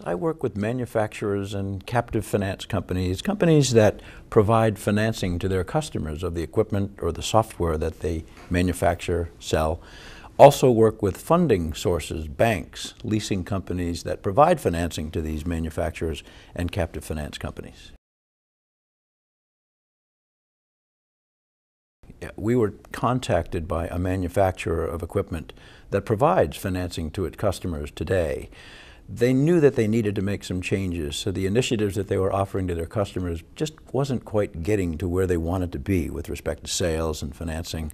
I work with manufacturers and captive finance companies, companies that provide financing to their customers of the equipment or the software that they manufacture, sell. Also work with funding sources, banks, leasing companies that provide financing to these manufacturers and captive finance companies. We were contacted by a manufacturer of equipment that provides financing to its customers today. They knew that they needed to make some changes, so the initiatives that they were offering to their customers just wasn't quite getting to where they wanted to be with respect to sales and financing.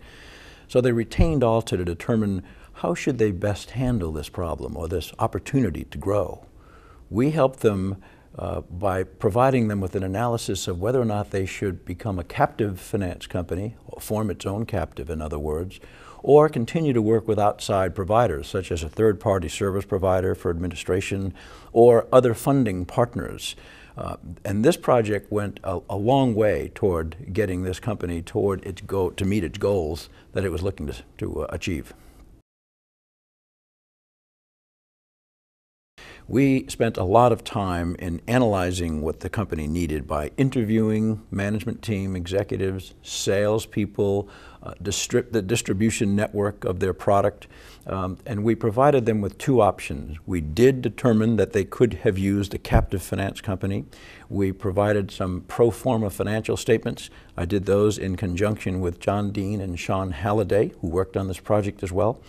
So they retained Alta to determine how should they best handle this problem or this opportunity to grow. We helped them by providing them with an analysis of whether or not they should become a captive finance company, or form its own captive in other words, or continue to work with outside providers such as a third-party service provider for administration or other funding partners. And this project went a long way toward getting this company toward its goal, to meet its goals that it was looking to achieve. We spent a lot of time in analyzing what the company needed by interviewing management team, executives, salespeople, the distribution network of their product, and we provided them with two options. We did determine that they could have used a captive finance company. We provided some pro forma financial statements. I did those in conjunction with John Dean and Sean Halliday, who worked on this project as well.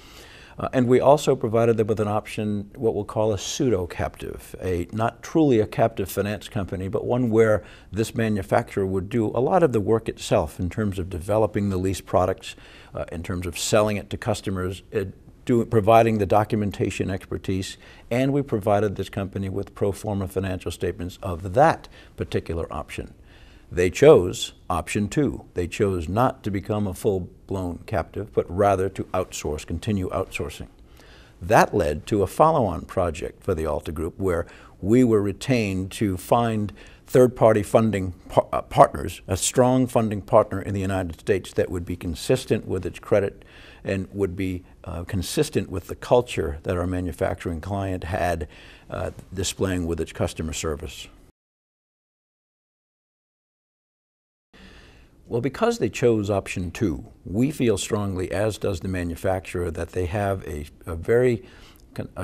And we also provided them with an option, what we'll call a pseudo-captive, not truly a captive finance company, but one where this manufacturer would do a lot of the work itself in terms of developing the lease products, in terms of selling it to customers, providing the documentation expertise, and we provided this company with pro forma financial statements of that particular option. They chose option 2. They chose not to become a full-blown captive, but rather to outsource, continue outsourcing. That led to a follow-on project for the Alta Group where we were retained to find third-party funding partners, a strong funding partner in the United States that would be consistent with its credit and would be consistent with the culture that our manufacturing client had displaying with its customer service. Well, because they chose option 2, we feel strongly, as does the manufacturer, that they have a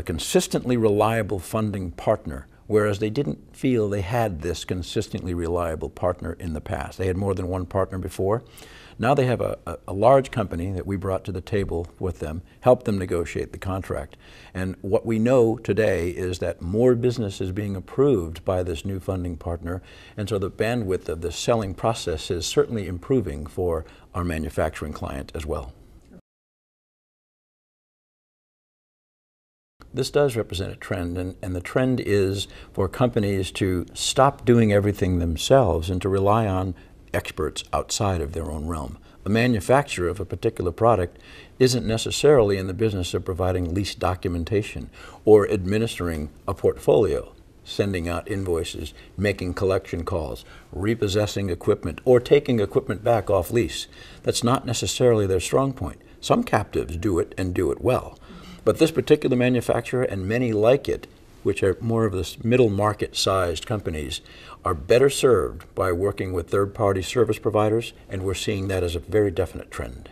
consistently reliable funding partner, whereas they didn't feel they had this consistently reliable partner in the past. They had more than one partner before. Now they have a large company that we brought to the table with them, helped them negotiate the contract. And what we know today is that more business is being approved by this new funding partner, and so the bandwidth of the selling process is certainly improving for our manufacturing client as well. This does represent a trend, and the trend is for companies to stop doing everything themselves and to rely on experts outside of their own realm. A manufacturer of a particular product isn't necessarily in the business of providing lease documentation or administering a portfolio, sending out invoices, making collection calls, repossessing equipment, or taking equipment back off lease. That's not necessarily their strong point. Some captives do it and do it well. But this particular manufacturer and many like it, which are more of the middle market sized companies, are better served by working with third-party service providers, and we're seeing that as a very definite trend.